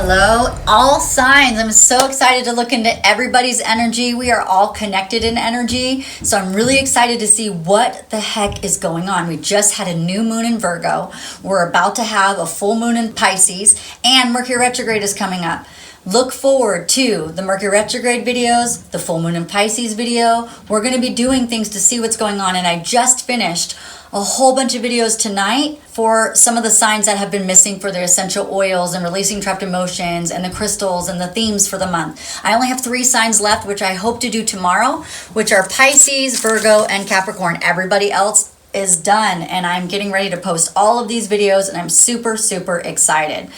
Hello, all signs. I'm so excited to look into everybody's energy. We are all connected in energy. So I'm really excited to see what the heck is going on. We just had a new moon in Virgo. We're about to have a full moon in Pisces, and Mercury retrograde is coming up. Look forward to the Mercury retrograde videos, the full moon in Pisces video. We're going to be doing things to see what's going on, and I just finished a whole bunch of videos tonight for some of the signs that have been missing for their essential oils and releasing trapped emotions and the crystals and the themes for the month. I only have 3 signs left, which I hope to do tomorrow, which are Pisces, Virgo, and Capricorn. Everybody else is done, and I'm getting ready to post all of these videos, and I'm super, super excited.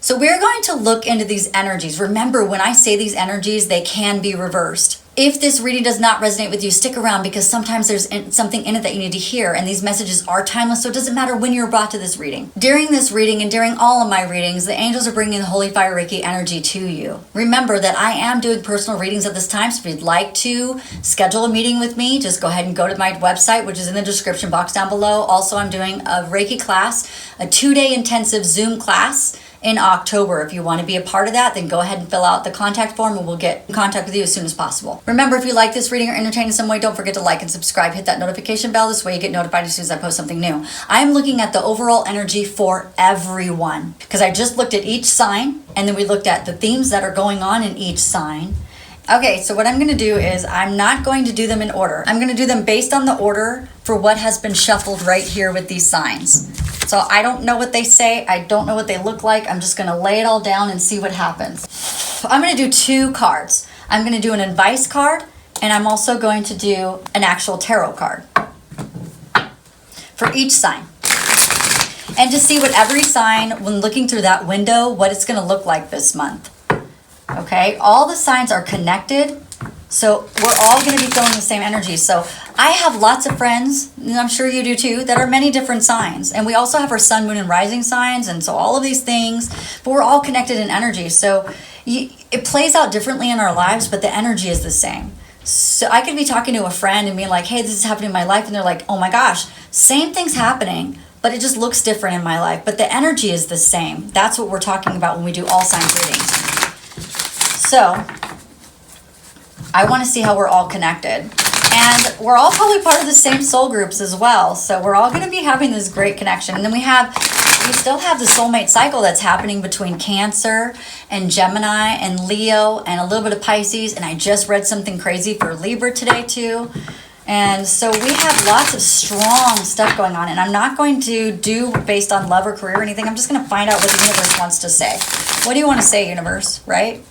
So we're going to look into these energies. Remember, when I say these energies, they can be reversed. If this reading does not resonate with you, stick around, because sometimes there's something in it that you need to hear, and these messages are timeless, so it doesn't matter when you're brought to this reading. During this reading and during all of my readings, the angels are bringing the Holy Fire Reiki energy to you. Remember that I am doing personal readings at this time, so if you'd like to schedule a meeting with me, just go ahead and go to my website, which is in the description box down below. Also, I'm doing a Reiki class, a 2-day intensive Zoom class in October. If you want to be a part of that, then go ahead and fill out the contact form, and we'll get in contact with you as soon as possible. Remember, if you like this reading or entertain in some way, don't forget to like and subscribe. Hit that notification bell. This way you get notified as soon as I post something new. I'm looking at the overall energy for everyone, because I just looked at each sign, and then we looked at the themes that are going on in each sign. Okay, so what I'm going to do is I'm not going to do them in order. I'm going to do them based on the order for what has been shuffled right here with these signs. So I don't know what they say. I don't know what they look like. I'm just going to lay it all down and see what happens. I'm going to do 2 cards. I'm going to do an advice card, and I'm also going to do an actual tarot card for each sign. And to see what every sign, when looking through that window, what it's going to look like this month. Okay, all the signs are connected, so we're all going to be feeling the same energy. So I have lots of friends, and I'm sure you do too, that are many different signs. And we also have our sun, moon, and rising signs, and so all of these things, but we're all connected in energy. So it plays out differently in our lives, but the energy is the same. So I could be talking to a friend and being like, hey, this is happening in my life, and they're like, oh my gosh, same thing's happening, but it just looks different in my life. But the energy is the same. That's what we're talking about when we do all signs readings. So I want to see how we're all connected, and we're all probably part of the same soul groups as well. So we're all going to be having this great connection. And then we still have the soulmate cycle that's happening between Cancer and Gemini and Leo and a little bit of Pisces. And I just read something crazy for Libra today too. And so we have lots of strong stuff going on, and I'm not going to do based on love or career or anything. I'm just going to find out what the universe wants to say. What do you want to say, universe, right?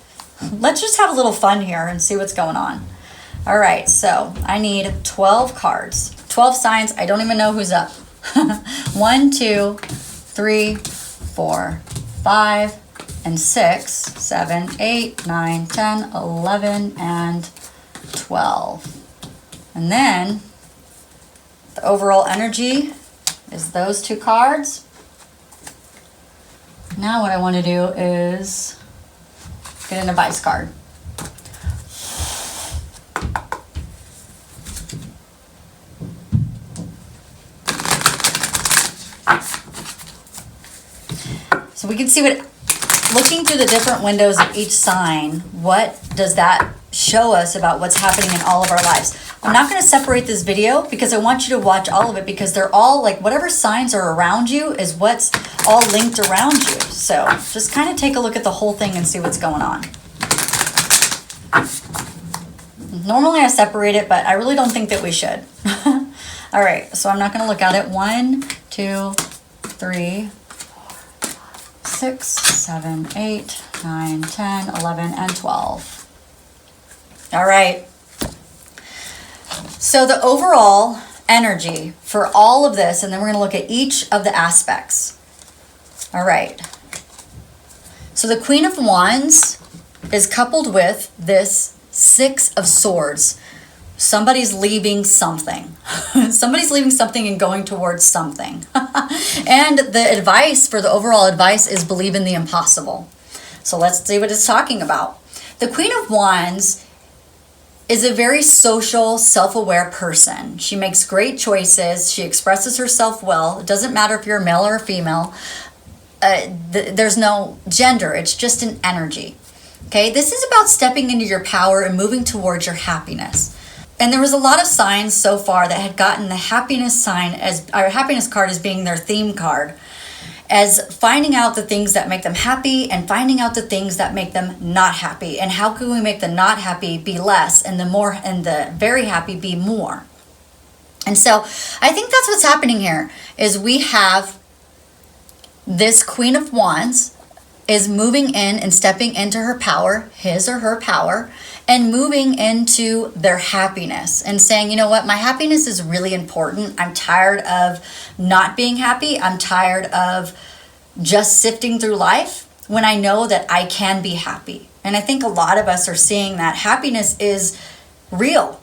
Let's just have a little fun here and see what's going on. All right, so I need 12 cards, 12 signs. I don't even know who's up. 1, 2, 3, 4, 5, and 6, 7, 8, 9, 10, 11, and 12. And then the overall energy is those 2 cards. Now what I want to do is get an advice card. So we can see what, looking through the different windows of each sign, what does that show us about what's happening in all of our lives. I'm not going to separate this video because I want you to watch all of it, because they're all like, whatever signs are around you is what's all linked around you. So just kind of take a look at the whole thing and see what's going on. Normally I separate it, but I really don't think that we should. All right, so I'm not going to look at it. 1, 2, 3, 4, 6, 7, 8, 9, 10, 11, and 12. All right. So the overall energy for all of this, and then we're going to look at each of the aspects. All right. So the Queen of Wands is coupled with this 6 of Swords. Somebody's leaving something. Somebody's leaving something and going towards something. And the advice for the overall advice is believe in the impossible. So let's see what it's talking about. The Queen of Wands is a very social, self-aware person. She makes great choices. She expresses herself well. It doesn't matter if you're a male or a female. there's no gender. It's just an energy. Okay, this is about stepping into your power and moving towards your happiness. And there was a lot of signs so far that had gotten the happiness sign as our happiness card as being their theme card, as finding out the things that make them happy and finding out the things that make them not happy. And how can we make the not happy be less and the very happy be more? And so I think that's what's happening here is we have this Queen of Wands is moving in and stepping into her power, his or her power, and moving into their happiness and saying, you know what, my happiness is really important. I'm tired of not being happy. I'm tired of just sifting through life when I know that I can be happy. And I think a lot of us are seeing that happiness is real.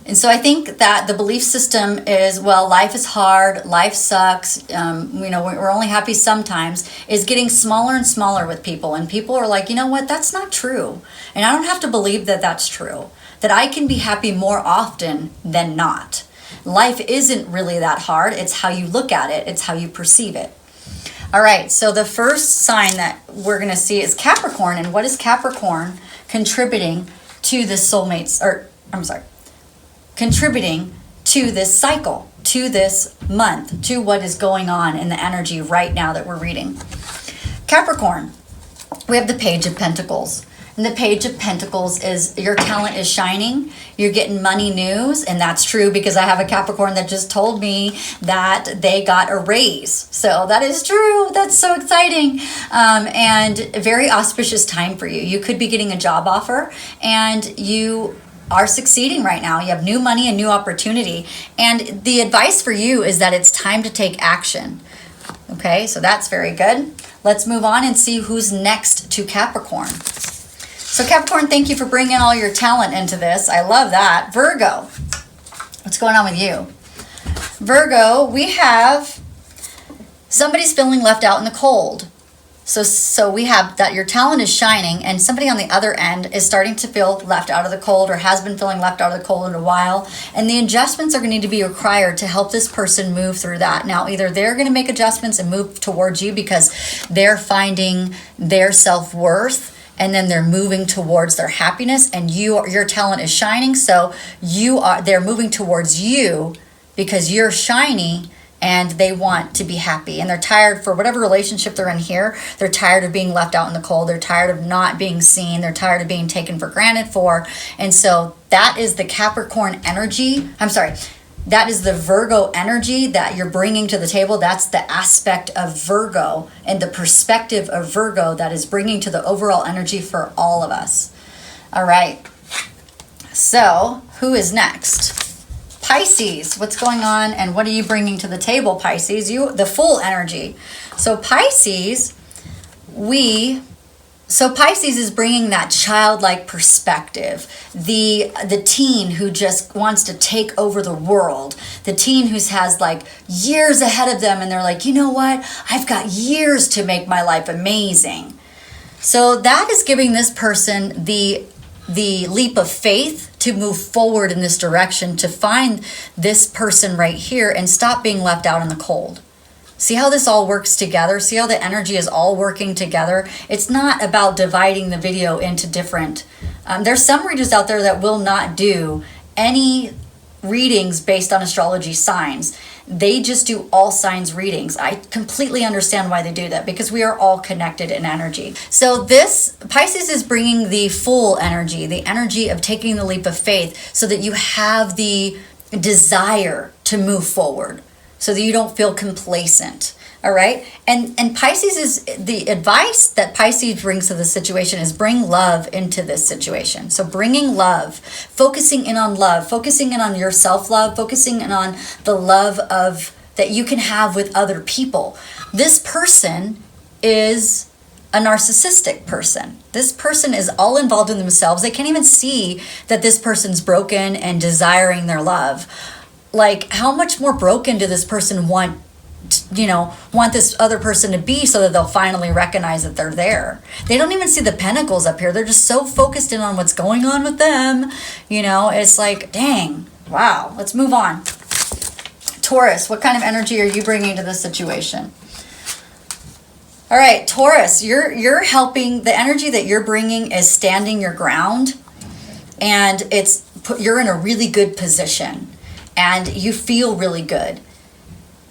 And so I think that the belief system is, well, life is hard, life sucks, we're only happy sometimes, is getting smaller and smaller with people. And people are like, you know what, that's not true. And I don't have to believe that that's true, that I can be happy more often than not. Life isn't really that hard. It's how you look at it. It's how you perceive it. All right, so the first sign that we're going to see is Capricorn. And what is Capricorn contributing to this contributing to this cycle, to this month, to what is going on in the energy right now that we're reading? Capricorn, we have the Page of Pentacles. And the Page of Pentacles is your talent is shining, you're getting money news, and that's true because I have a Capricorn that just told me that they got a raise. So that is true. That's so exciting. And a very auspicious time for you. You could be getting a job offer and you are succeeding right now. You have new money and new opportunity. And the advice for you is that it's time to take action. Okay, so that's very good. Let's move on and see who's next to Capricorn. So Capricorn, thank you for bringing all your talent into this. I love that. Virgo, what's going on with you? Virgo, we have somebody's feeling left out in the cold. So we have that your talent is shining and somebody on the other end is starting to feel left out of the cold or has been feeling left out of the cold in a while. And the adjustments are going to need to be required to help this person move through that. Now, either they're going to make adjustments and move towards you because they're finding their self-worth and then they're moving towards their happiness and your talent is shining. So they're moving towards you because you're shiny and they want to be happy. And they're tired for whatever relationship they're in here. They're tired of being left out in the cold. They're tired of not being seen. They're tired of being taken for granted for. And so that is the Capricorn energy. That is the Virgo energy that you're bringing to the table. That's the aspect of Virgo and the perspective of Virgo that is bringing to the overall energy for all of us. All right. So who is next? Pisces, what's going on and what are you bringing to the table, Pisces? The full energy. So Pisces is bringing that childlike perspective, the teen who just wants to take over the world, the teen who has like years ahead of them and they're like, you know what, I've got years to make my life amazing. So that is giving this person the leap of faith to move forward in this direction, to find this person right here and stop being left out in the cold. See how this all works together? See how the energy is all working together? It's not about dividing the video into different... there's some readers out there that will not do any readings based on astrology signs. They just do all signs readings. I completely understand why they do that because we are all connected in energy. So this Pisces is bringing the full energy, the energy of taking the leap of faith so that you have the desire to move forward, so that you don't feel complacent. All right. And Pisces is the advice that Pisces brings to the situation is bring love into this situation. So bringing love, focusing in on love, focusing in on your self-love, focusing in on the love of that you can have with other people. This person is a narcissistic person. This person is all involved in themselves. They can't even see that this person's broken and desiring their love. Like, how much more broken do this person want this other person to be so that they'll finally recognize that they're there? They don't even see the pentacles up here. They're just so focused in on what's going on with them. It's like, dang, wow. Let's move on. Taurus, what kind of energy are you bringing to this situation? All right, Taurus, you're helping. The energy that you're bringing is standing your ground, and you're in a really good position, and you feel really good.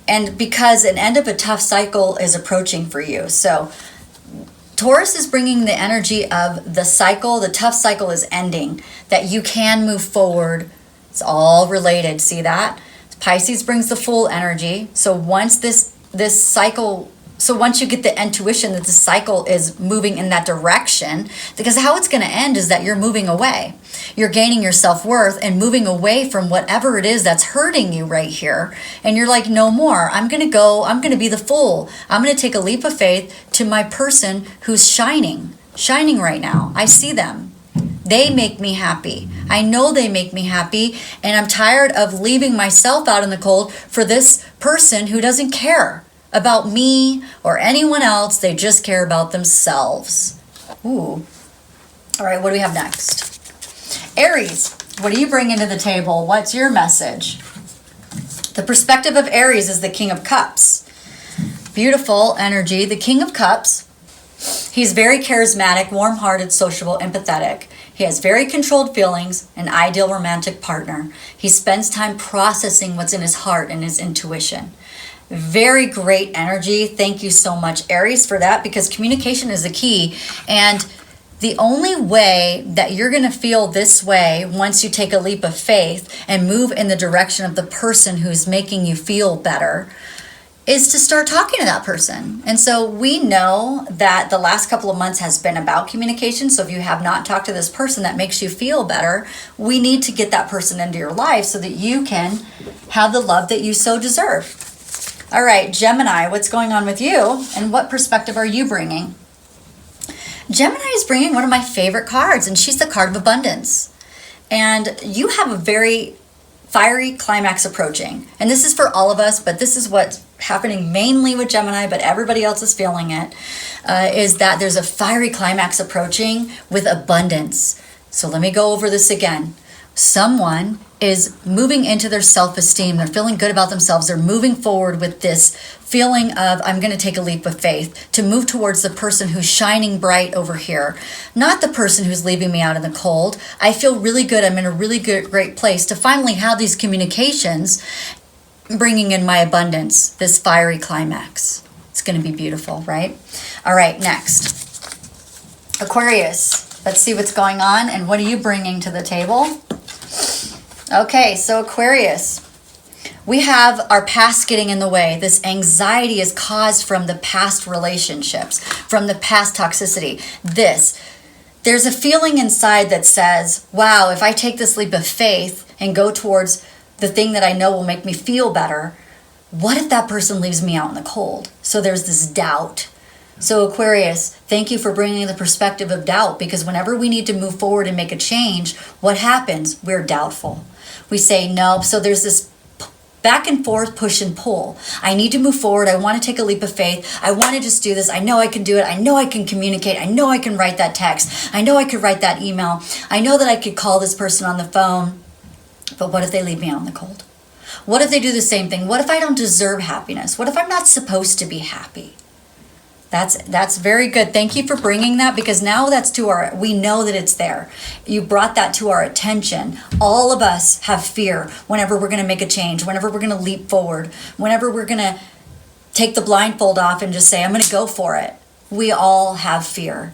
And because an end of a tough cycle is approaching for you. So Taurus is bringing the energy of the cycle. The tough cycle is ending, that you can move forward. It's all related. See that? Pisces brings the Fool energy. So once this cycle, so once you get the intuition that the cycle is moving in that direction, because how it's going to end is that you're moving away. You're gaining your self-worth and moving away from whatever it is that's hurting you right here. And you're like, no more. I'm going to be the Fool. I'm going to take a leap of faith to my person who's shining right now. I see them. They make me happy. I know they make me happy, and I'm tired of leaving myself out in the cold for this person who doesn't care about me or anyone else. They just care about themselves. Ooh. All right, what do we have next? Aries, what are you bringing to the table? What's your message? The perspective of Aries is the King of Cups. Beautiful energy. The King of Cups, he's very charismatic, warm-hearted, sociable, empathetic. He has very controlled feelings, an ideal romantic partner. He spends time processing what's in his heart and his intuition. Very great energy. Thank you so much, Aries, for that, because communication is the key. And the only way that you're going to feel this way once you take a leap of faith and move in the direction of the person who's making you feel better is to start talking to that person. And so we know that the last couple of months has been about communication. So if you have not talked to this person that makes you feel better, we need to get that person into your life so that you can have the love that you so deserve. All right, Gemini, what's going on with you? And what perspective are you bringing? Gemini is bringing one of my favorite cards, and she's the card of abundance. And you have a very fiery climax approaching. And this is for all of us, but this is what's happening mainly with Gemini, but everybody else is feeling it, is that there's a fiery climax approaching with abundance. So let me go over this again. Someone is moving into their self-esteem. They're feeling good about themselves. They're moving forward with this feeling of, I'm going to take a leap of faith to move towards the person who's shining bright over here, not the person who's leaving me out in the cold. I feel really good. I'm in a really great place to finally have these communications, bringing in my abundance, this fiery climax. It's going to be beautiful, right? All right, next. Aquarius. Let's see what's going on and what are you bringing to the table? Okay, so Aquarius, we have our past getting in the way. This anxiety is caused from the past relationships, from the past toxicity. There's a feeling inside that says, wow, if I take this leap of faith and go towards the thing that I know will make me feel better, what if that person leaves me out in the cold? So there's this doubt. So Aquarius, thank you for bringing the perspective of doubt, because whenever we need to move forward and make a change, what happens? We're doubtful. We say no. So there's this back and forth, push and pull. I need to move forward. I want to take a leap of faith. I want to just do this. I know I can do it. I know I can communicate. I know I can write that text. I know I could write that email. I know that I could call this person on the phone. But what if they leave me out in the cold? What if they do the same thing? What if I don't deserve happiness? What if I'm not supposed to be happy? That's very good. Thank you for bringing that, because now we know that it's there. You brought that to our attention. All of us have fear whenever we're going to make a change, whenever we're going to leap forward, whenever we're going to take the blindfold off and just say, I'm going to go for it. We all have fear.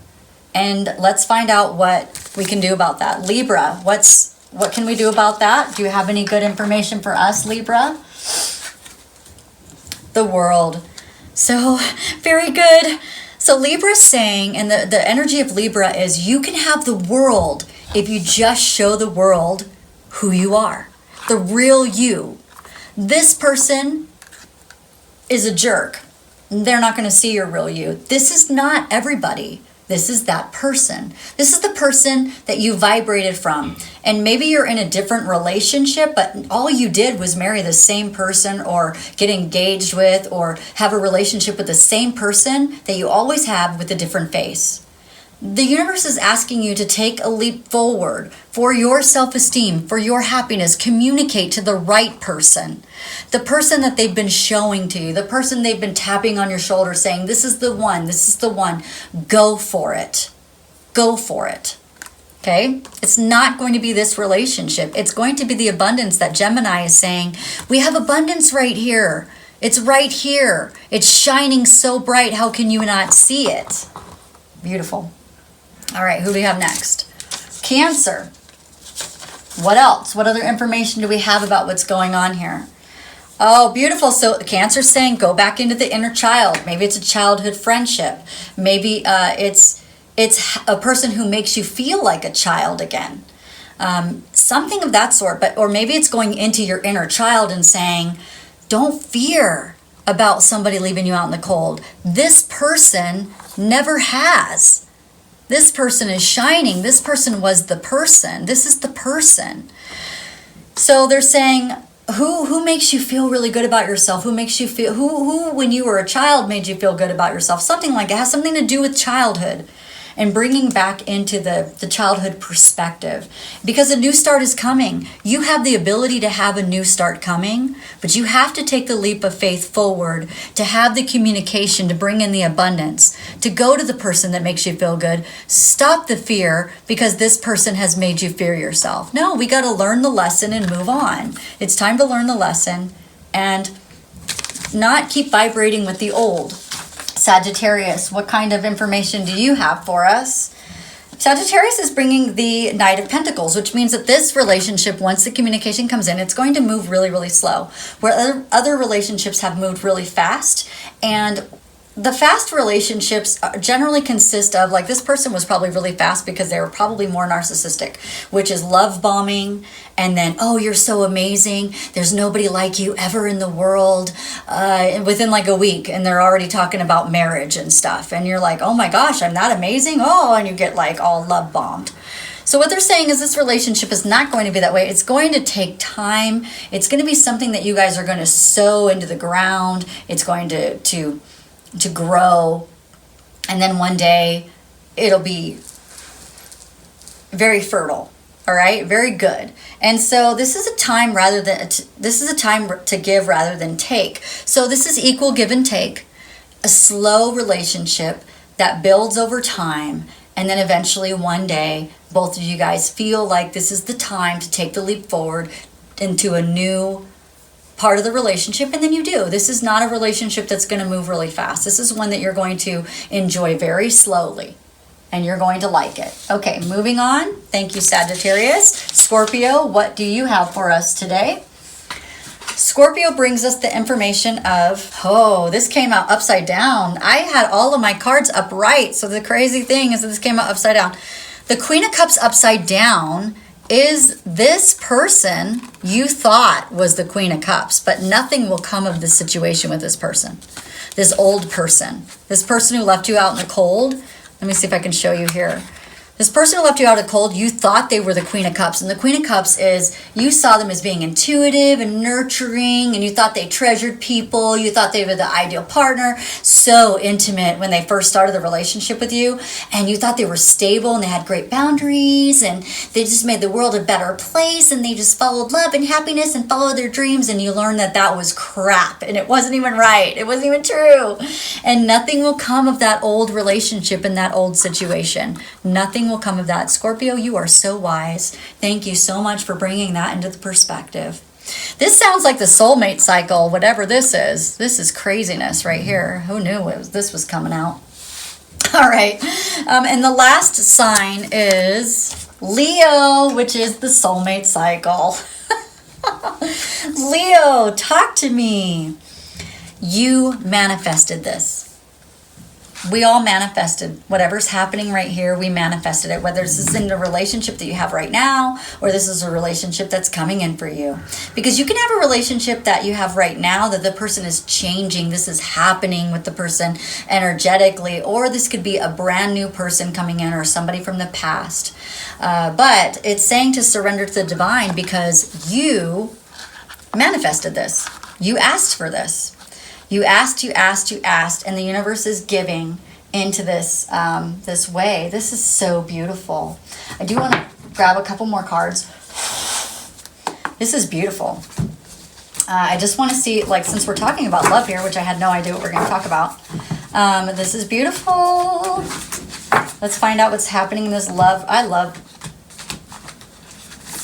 And let's find out what we can do about that. Libra, what can we do about that? Do you have any good information for us, Libra? The World. So, very good. So Libra's saying, and the energy of Libra is, you can have the world if you just show the world who you are, the real you. This person is a jerk. They're not going to see your real you. This is not everybody. This is that person. This is the person that you vibrated from. And maybe you're in a different relationship, but all you did was marry the same person or get engaged with or have a relationship with the same person that you always have with a different face. The universe is asking you to take a leap forward for your self-esteem, for your happiness. Communicate to the right person, the person that they've been showing to you, the person they've been tapping on your shoulder saying, this is the one, this is the one. Go for it. Go for it. Okay? It's not going to be this relationship. It's going to be the abundance that Gemini is saying, we have abundance right here. It's right here. It's shining so bright. How can you not see it? Beautiful. All right, who do we have next? Cancer. What else? What other information do we have about what's going on here? Oh, beautiful. So Cancer's saying go back into the inner child. Maybe it's a childhood friendship. Maybe it's a person who makes you feel like a child again. Something of that sort. Or maybe it's going into your inner child and saying, don't fear about somebody leaving you out in the cold. This person never has. This person is shining. This person was the person. This is the person. So they're saying, who makes you feel really good about yourself? Who makes you feel, who when you were a child made you feel good about yourself? Something like it has something to do with childhood and bringing back into the childhood perspective. Because a new start is coming. You have the ability to have a new start coming, but you have to take the leap of faith forward to have the communication, to bring in the abundance, to go to the person that makes you feel good. Stop the fear because this person has made you fear yourself. No, we got to learn the lesson and move on. It's time to learn the lesson and not keep vibrating with the old. Sagittarius, what kind of information do you have for us? Sagittarius is bringing the Knight of Pentacles, which means that this relationship, once the communication comes in, it's going to move really, really slow. Where other relationships have moved really fast. And the fast relationships generally consist of, like, this person was probably really fast because they were probably more narcissistic, which is love bombing. And then, oh, you're so amazing. There's nobody like you ever in the world. Within like a week, and they're already talking about marriage and stuff. And you're like, oh my gosh, I'm that amazing. Oh, and you get like all love bombed. So what they're saying is this relationship is not going to be that way. It's going to take time. It's going to be something that you guys are going to sow into the ground. It's going to grow. And then one day it'll be very fertile. All right, very good. And so this is a time to give rather than take. So this is equal give and take, a slow relationship that builds over time, and then eventually one day both of you guys feel like this is the time to take the leap forward into a new part of the relationship, and then you do. This is not a relationship that's going to move really fast. This is one that you're going to enjoy very slowly. And you're going to like it. Okay, moving on. Thank you, Sagittarius. Scorpio, what do you have for us today? Scorpio brings us the information of, oh, this came out upside down. I had all of my cards upright. So the crazy thing is that this came out upside down. The Queen of Cups upside down is this person you thought was the Queen of Cups, but nothing will come of this situation with this person. This old person. This person who left you out in the cold. Let me see if I can show you here. This person who left you out of cold, you thought they were the Queen of Cups. And the Queen of Cups is, you saw them as being intuitive and nurturing, and you thought they treasured people. You thought they were the ideal partner. So intimate when they first started the relationship with you. And you thought they were stable and they had great boundaries. And they just made the world a better place. And they just followed love and happiness and followed their dreams. And you learned that that was crap. And it wasn't even right. It wasn't even true. And nothing will come of that old relationship and that old situation. Nothing will come of that. Scorpio, you are so wise. Thank you so much for bringing that into the perspective. This sounds like the soulmate cycle, whatever this is. This is craziness right here. Who knew this was coming out? All right. And the last sign is Leo, which is the soulmate cycle. Leo, talk to me. You manifested this. We all manifested whatever's happening right here. We manifested it, whether this is in the relationship that you have right now or this is a relationship that's coming in for you. Because you can have a relationship that you have right now that the person is changing. This is happening with the person energetically, or this could be a brand new person coming in or somebody from the past. But it's saying to surrender to the divine because you manifested this. You asked for this. You asked, and the universe is giving into this this way. This is so beautiful. I do want to grab a couple more cards. This is beautiful. I just want to see, like, since we're talking about love here, which I had no idea what we're going to talk about. This is beautiful. Let's find out what's happening in this love.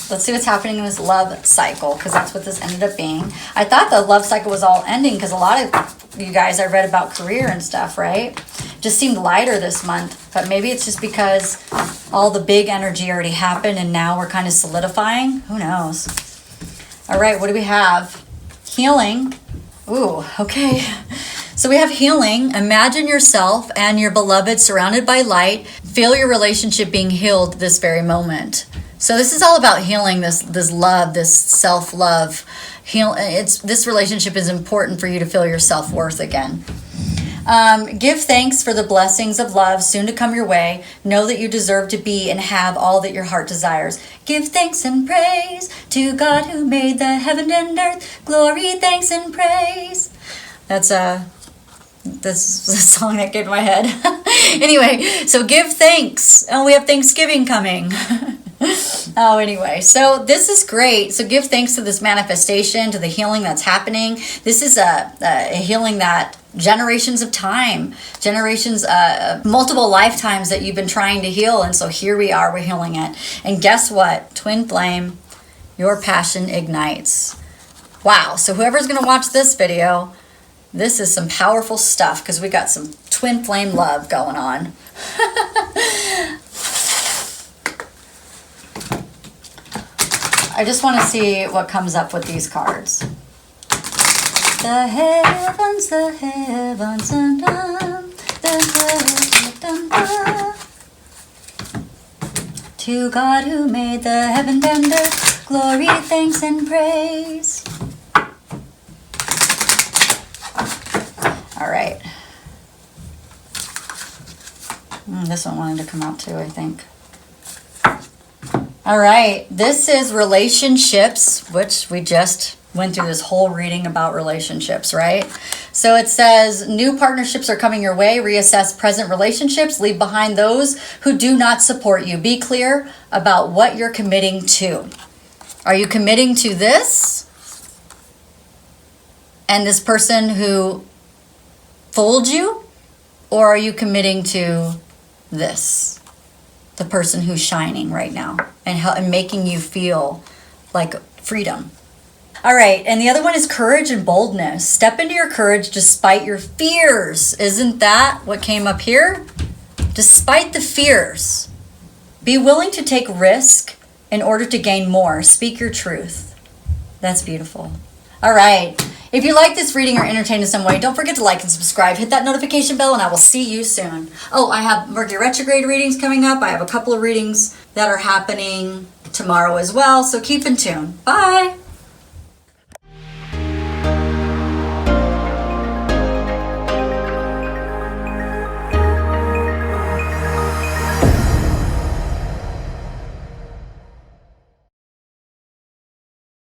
Let's see what's happening in this love cycle, because that's what this ended up being. I thought the love cycle was all ending because a lot of you guys, I read about career and stuff, right? Just seemed lighter this month, but maybe it's just because all the big energy already happened and now we're kind of solidifying. Who knows? All right, what do we have? Healing. Ooh, okay. So we have healing. Imagine yourself and your beloved surrounded by light. Feel your relationship being healed this very moment. So this is all about healing, this love, this self-love. This relationship is important for you to feel your self-worth again. Give thanks for the blessings of love soon to come your way. Know that you deserve to be and have all that your heart desires. Give thanks and praise to God who made the heaven and earth. Glory, thanks, and praise. That's this is a song that came to my head. Anyway, so give thanks. Oh, we have Thanksgiving coming. Oh, anyway, so this is great. So give thanks to this manifestation, to the healing that's happening. This is a healing that generations of time, multiple lifetimes that you've been trying to heal. And so here we are, we're healing it. And guess what? Twin flame, your passion ignites. Wow. So whoever's going to watch this video, this is some powerful stuff because we got some twin flame love going on. I just want to see what comes up with these cards. The heavens, and to God who made the heaven and earth, glory, thanks, and praise. All right. This one wanted to come out too, I think. All right, this is relationships, which we just went through this whole reading about relationships, right? So it says, new partnerships are coming your way. Reassess present relationships. Leave behind those who do not support you. Be clear about what you're committing to. Are you committing to this? And this person who fooled you? Or are you committing to this? The person who's shining right now and making you feel like freedom. All right, and the other one is courage and boldness. Step into your courage despite your fears. Isn't that what came up here? Despite the fears. Be willing to take risk in order to gain more. Speak your truth. That's beautiful. All right. If you like this reading or entertained in some way, don't forget to like and subscribe. Hit that notification bell and I will see you soon. Oh, I have Mercury retrograde readings coming up. I have a couple of readings that are happening tomorrow as well. So keep in tune. Bye.